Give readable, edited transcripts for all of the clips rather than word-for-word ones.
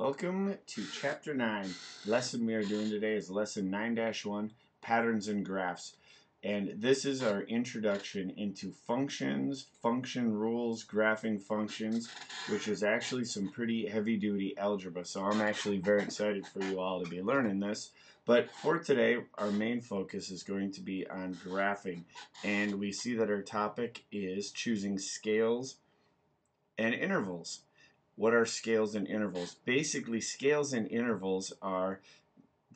Welcome to Chapter 9. Lesson we are doing today is Lesson 9-1, Patterns and Graphs. And this is our introduction into functions, function rules, graphing functions, which is actually some pretty heavy-duty algebra. So I'm actually very excited for you all to be learning this. But for today, our main focus is going to be on graphing. And we see that our topic is choosing scales and intervals. What are scales and intervals? Basically, scales and intervals are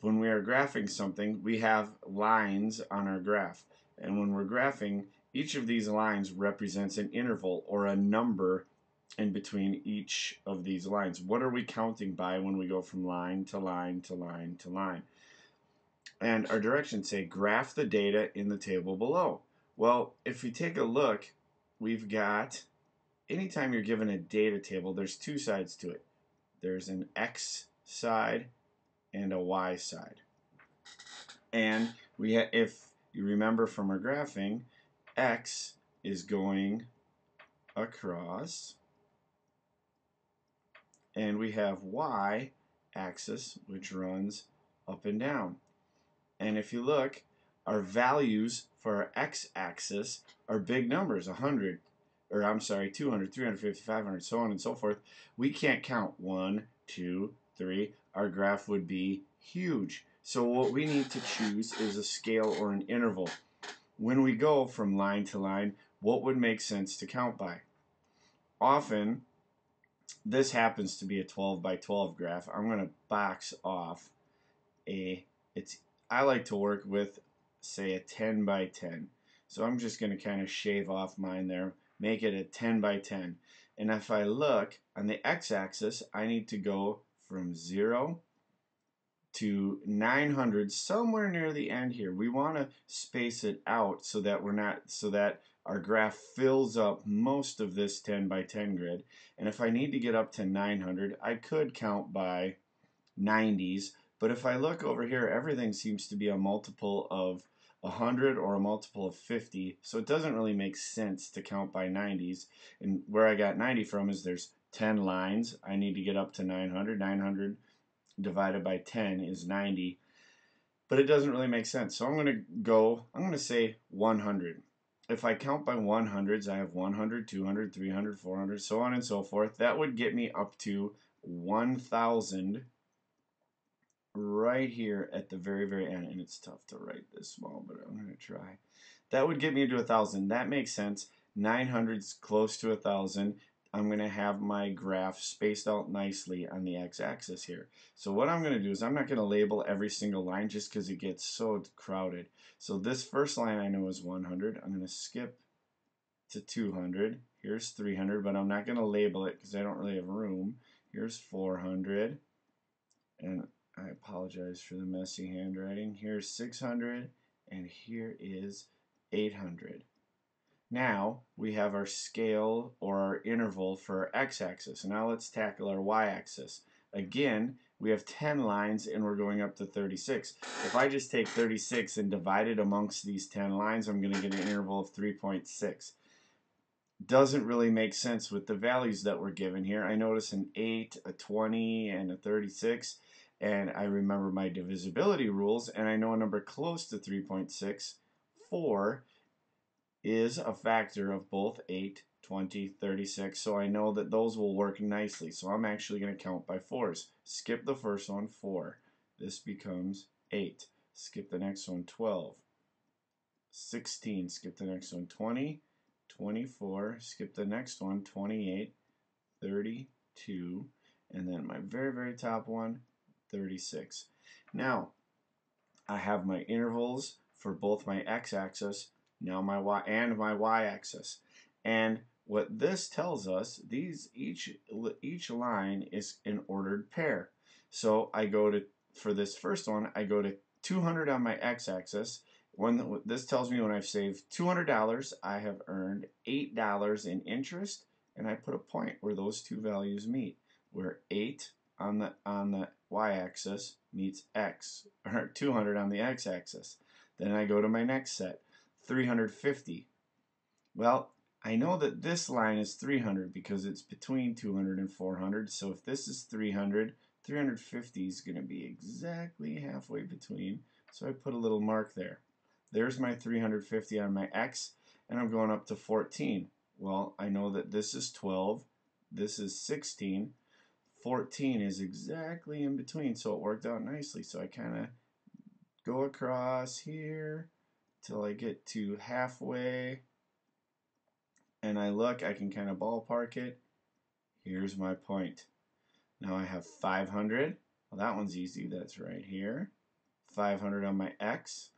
when we are graphing something, we have lines on our graph. And when we're graphing, each of these lines represents an interval or a number in between each of these lines. What are we counting by when we go from line to line to line to line? And our directions say graph the data in the table below. Well, if we take a look, we've got anytime you're given a data table, there's two sides to it. There's an X side and a Y side. And if you remember from our graphing, X is going across, and we have Y axis, which runs up and down. And if you look, our values for our X axis are big numbers, 100. Or I'm sorry, 200, 350, 500, so on and so forth. We can't count 1, 2, 3. Our graph would be huge. So what we need to choose is a scale or an interval. When we go from line to line, what would make sense to count by? Often, this happens to be a 12 by 12 graph. I'm going to box off I like to work with, say, a 10 by 10. So I'm just going to kind of shave off mine there. Make it a 10 by 10. And if I look on the x-axis, I need to go from 0 to 900, somewhere near the end here. We want to space it out so that our graph fills up most of this 10 by 10 grid. And if I need to get up to 900, I could count by 90s. But if I look over here, everything seems to be a multiple of 100 or a multiple of 50, so it doesn't really make sense to count by 90s. And where I got 90 from is there's 10 lines. I need to get up to 900. 900 divided by 10 is 90, but it doesn't really make sense. So I'm going to say 100. If I count by 100s, I have 100, 200, 300, 400, so on and so forth. That would get me up to 1,000 right here at the very, very end. And it's tough to write this small, but I'm going to try. That would get me to 1,000. That makes sense. 900 is close to 1,000. I'm going to have my graph spaced out nicely on the x-axis here. So what I'm going to do is I'm not going to label every single line just because it gets so crowded. So this first line I know is 100. I'm going to skip to 200. Here's 300, but I'm not going to label it because I don't really have room. Here's 400. And I apologize for the messy handwriting. Here's 600, and here is 800. Now we have our scale or our interval for our x-axis. Now let's tackle our y-axis. Again, we have 10 lines and we're going up to 36. If I just take 36 and divide it amongst these 10 lines, I'm going to get an interval of 3.6. Doesn't really make sense with the values that we're given here. I notice an 8, a 20, and a 36. And I remember my divisibility rules, and I know a number close to 3.6, 4, is a factor of both 8, 20, 36, so I know that those will work nicely. So I'm actually going to count by 4s. Skip the first one, 4. This becomes 8. Skip the next one, 12. 16. Skip the next one, 20. 24. Skip the next one, 28. 32. And then my very, very top one, 36. Now, I have my intervals for both my x-axis, now my y and my y-axis. And what this tells us, each line is an ordered pair. So I go to, for this first one, I go to 200 on my x-axis. This tells me when I've saved $200, I have earned $8 in interest, and I put a point where those two values meet, where 8 on the y-axis meets x, or 200 on the x-axis. Then I go to my next set, 350. Well, I know that this line is 300 because it's between 200 and 400. So if this is 300, 350 is going to be exactly halfway between, so I put a little mark there. There's my 350 on my X, and I'm going up to 14. Well, I know that this is 12, this is 16, 14 is exactly in between, so it worked out nicely. So I kind of go across here till I get to halfway, and I look, I can kind of ballpark it. Here's my point. Now I have 500. Well, that one's easy. That's right here. 500 on my X.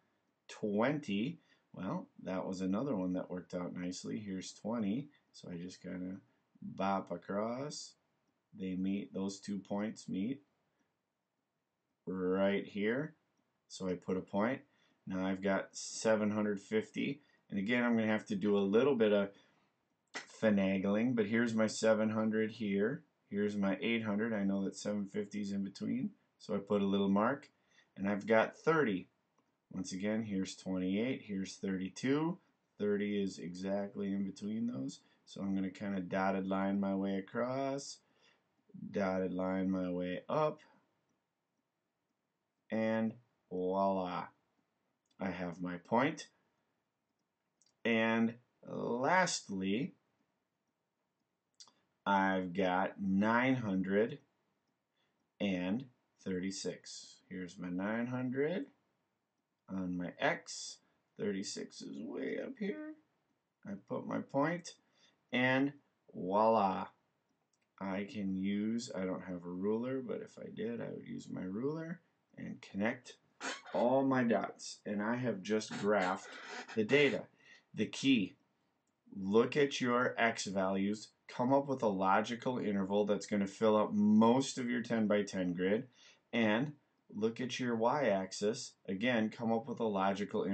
20. Well, that was another one that worked out nicely. Here's 20. So I just kind of bop across. They meet, those 2 points meet right here. So I put a point. Now I've got 750. And again, I'm going to have to do a little bit of finagling, but here's my 700 here. Here's my 800. I know that 750 is in between, so I put a little mark. And I've got 30. Once again, here's 28. Here's 32. 30 is exactly in between those. So I'm going to kind of dotted line my way across, dotted line my way up, and voila. I have my point. And lastly, I've got 936. Here's my 900 on my X. 36 is way up here. I put my point, and voila. I can use, I don't have a ruler, but if I did, I would use my ruler and connect all my dots. And I have just graphed the data. The key, look at your X values, come up with a logical interval that's going to fill up most of your 10 by 10 grid, and look at your y-axis. Again, come up with a logical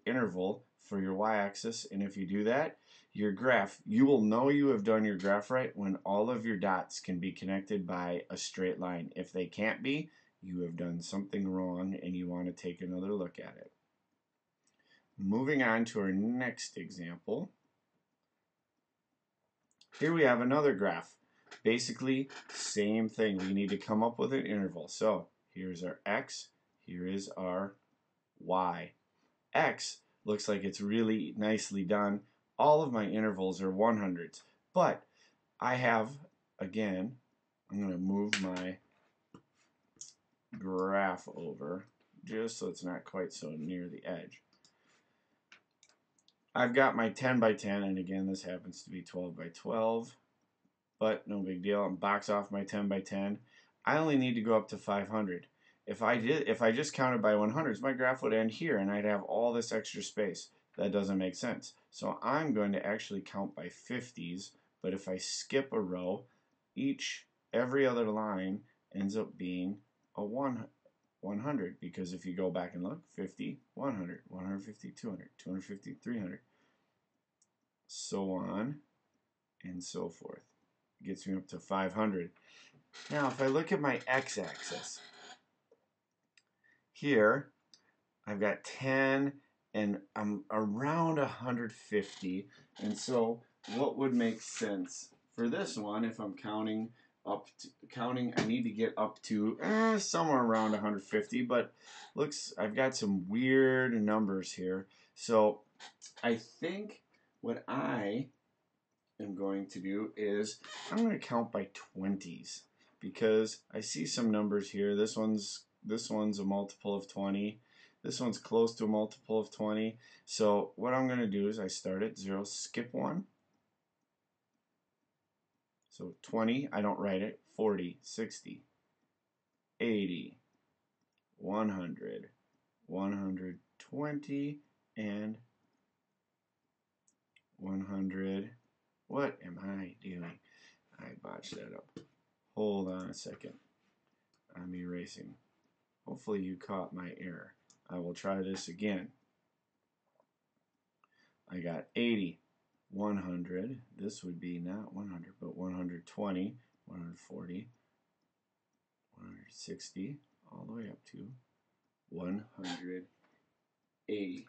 interval for your y-axis, and if you do that, your graph, you will know you have done your graph right when all of your dots can be connected by a straight line. If they can't be, you have done something wrong and you want to take another look at it. Moving on to our next example. Here we have another graph. Basically, same thing. We need to come up with an interval. So here's our X, here is our Y. X looks like it's really nicely done. All of my intervals are 100s, but I have, again, I'm going to move my graph over just so it's not quite so near the edge. I've got my 10 by 10, and again, this happens to be 12 by 12, but no big deal. I'm box off my 10 by 10. I only need to go up to 500. If I just counted by 100s, my graph would end here, and I'd have all this extra space. That doesn't make sense. So I'm going to actually count by 50s, but if I skip a row, every other line ends up being a 100, because if you go back and look, 50, 100, 150, 200, 250, 300, so on and so forth. It gets me up to 500. Now, if I look at my x-axis, here I've got 10 and I'm around 150, and so what would make sense for this one, if I'm counting, I need to get up to somewhere around 150, but looks, I've got some weird numbers here. So I think what I am going to do is I'm going to count by 20s, because I see some numbers here. This one's a multiple of 20. This one's close to a multiple of 20. So what I'm going to do is I start at 0, skip 1. So 20, I don't write it. 40, 60, 80, 100, 120, and 100. What am I doing? I botched that up. Hold on a second. I'm erasing. Hopefully you caught my error. I will try this again. I got 80, 100. This would be not 100, but 120, 140, 160, all the way up to 180.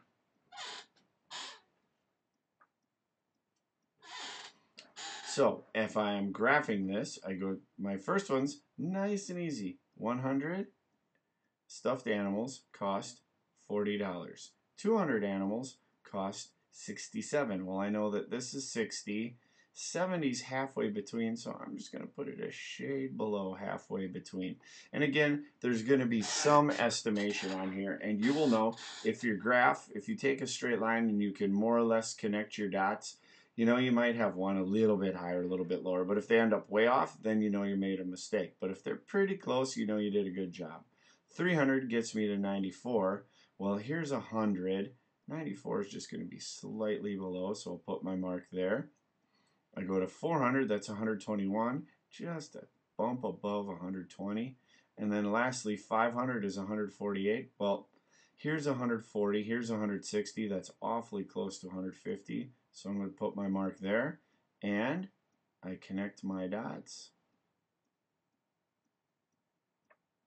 So if I'm graphing this, I go, my first one's nice and easy. 100 stuffed animals cost $40. 200 animals cost $67. Well, I know that this is 60. 70's halfway between, so I'm just going to put it a shade below halfway between. And again, there's going to be some estimation on here, and you will know if your graph, if you take a straight line and you can more or less connect your dots, you know you might have one a little bit higher, a little bit lower, but if they end up way off, then you know you made a mistake. But if they're pretty close, you know you did a good job. 300 gets me to 94. Well, here's 100. 94 is just going to be slightly below, so I'll put my mark there. I go to 400, that's 121, just a bump above 120. And then lastly, 500 is 148. Well, here's 140, here's 160, that's awfully close to 150. So I'm going to put my mark there, and I connect my dots.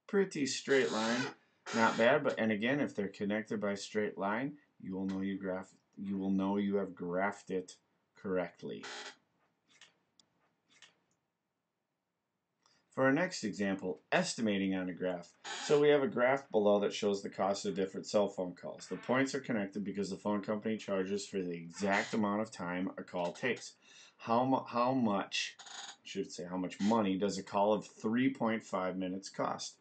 Pretty straight line, not bad, but and again, if they're connected by a straight line, you will know you have graphed it correctly. For our next example, estimating on a graph. So we have a graph below that shows the cost of different cell phone calls. The points are connected because the phone company charges for the exact amount of time a call takes. How much money does a call of 3.5 minutes cost?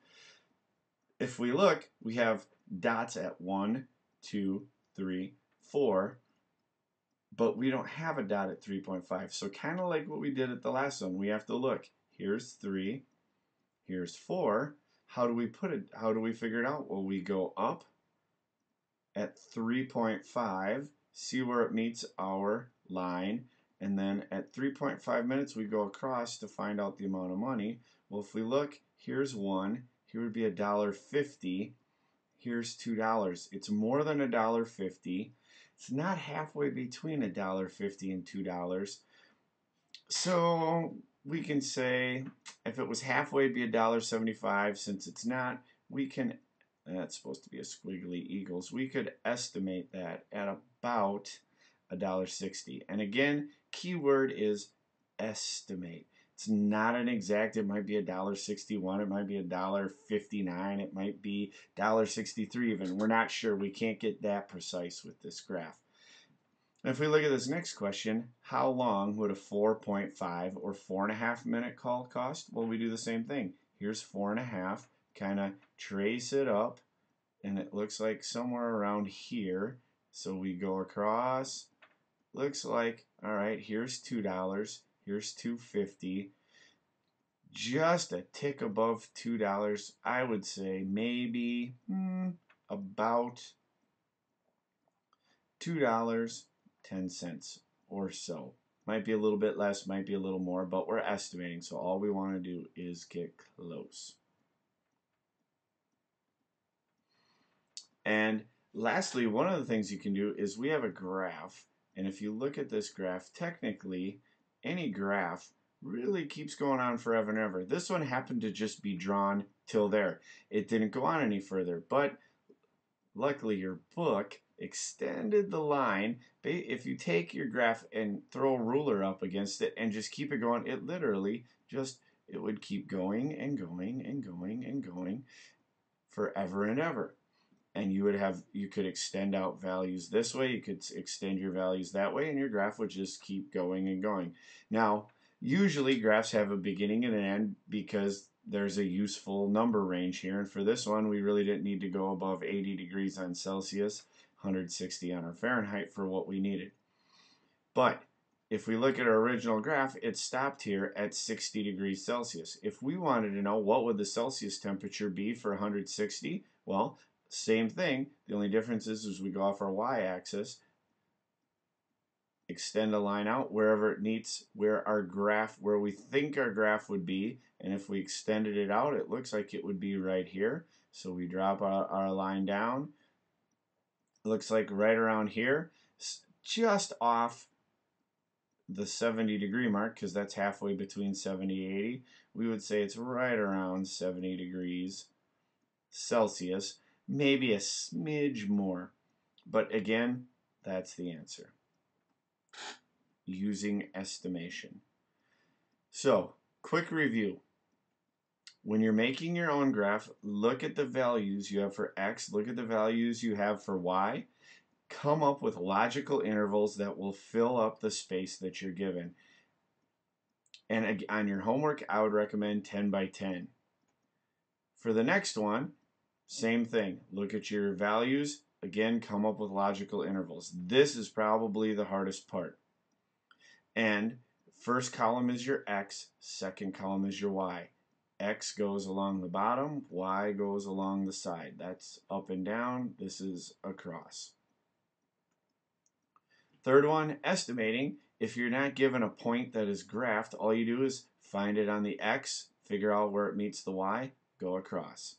If we look, we have dots at 1, 2, 3, 4, but we don't have a dot at 3.5. So kind of like what we did at the last one, we have to look. Here's 3, here's 4. How do we put it? How do we figure it out? Well, we go up at 3.5, see where it meets our line, and then at 3.5 minutes we go across to find out the amount of money. Well, if we look, here's 1, here would be $1.50, here's $2. It's more than $1.50. It's not halfway between $1.50 and $2. So we can say if it was halfway, it'd be $1.75. Since it's not, we can, that's supposed to be a squiggly eagles, we could estimate that at about $1.60. And again, keyword is estimate. It's not an exact. It might be $1.61. It might be $1.59. It might be $1.63 even. We're not sure. We can't get that precise with this graph. If we look at this next question, how long would a 4.5 or 4.5 minute call cost? Well, we do the same thing. Here's 4.5, kind of trace it up, and it looks like somewhere around here. So we go across. Looks like, all right, here's $2, here's $2.50. Just a tick above $2, I would say maybe about $2.10 or so. Might be a little bit less, might be a little more, but we're estimating, so all we want to do is get close. And lastly, one of the things you can do is we have a graph, and if you look at this graph, technically any graph really keeps going on forever and ever. This one happened to just be drawn till there. It didn't go on any further, but luckily your book extended the line. If you take your graph and throw a ruler up against it and just keep it going, it literally just, it would keep going and going and going and going forever and ever. And you could extend out values this way, you could extend your values that way, and your graph would just keep going and going. Now, usually graphs have a beginning and an end because there's a useful number range here, and for this one we really didn't need to go above 80 degrees on Celsius, 160 on our Fahrenheit for what we needed. But if we look at our original graph, it stopped here at 60 degrees Celsius. If we wanted to know what would the Celsius temperature be for 160, well, same thing. The only difference is we go off our y-axis, extend a line out wherever it meets where we think our graph would be, and if we extended it out, it looks like it would be right here. So we drop our line down. It looks like right around here, just off the 70 degree mark, because that's halfway between 70 and 80. We would say it's right around 70 degrees Celsius, maybe a smidge more. But again, that's the answer, using estimation. So, quick review. When you're making your own graph, look at the values you have for x, look at the values you have for y, come up with logical intervals that will fill up the space that you're given. And on your homework, I would recommend 10 by 10. For the next one, same thing. Look at your values. Again, come up with logical intervals. This is probably the hardest part. And first column is your x, second column is your y. X goes along the bottom, y goes along the side. That's up and down. This is across. Third one, estimating. If you're not given a point that is graphed, all you do is find it on the x, figure out where it meets the y, go across.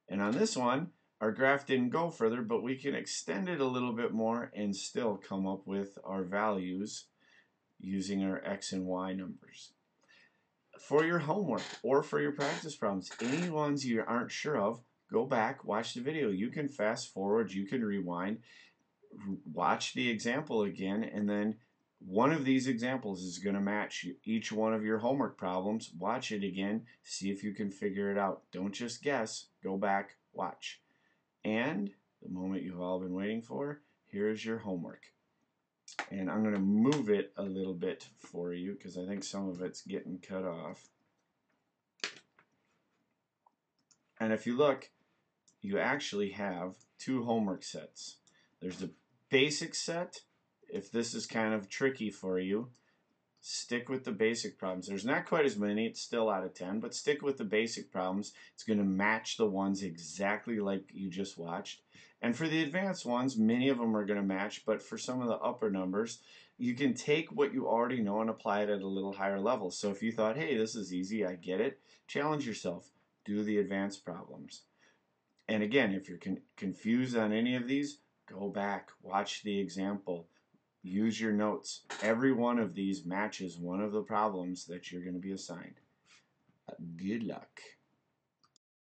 And on this one, our graph didn't go further, but we can extend it a little bit more and still come up with our values using our x and y numbers. For your homework or for your practice problems, any ones you aren't sure of, go back, watch the video. You can fast forward, you can rewind, watch the example again, and then one of these examples is going to match each one of your homework problems. Watch it again, see if you can figure it out. Don't just guess, go back, watch. And the moment you've all been waiting for, here's your homework. And I'm going to move it a little bit for you because I think some of it's getting cut off. And if you look, you actually have two homework sets. There's the basic set. If this is kind of tricky for you, stick with the basic problems. There's not quite as many, it's still out of 10, but stick with the basic problems. It's going to match the ones exactly like you just watched. And for the advanced ones, many of them are going to match, but for some of the upper numbers, you can take what you already know and apply it at a little higher level. So if you thought, hey, this is easy, I get it, challenge yourself. Do the advanced problems. And again, if you're confused on any of these, go back, watch the example, use your notes. Every one of these matches one of the problems that you're going to be assigned. Good luck.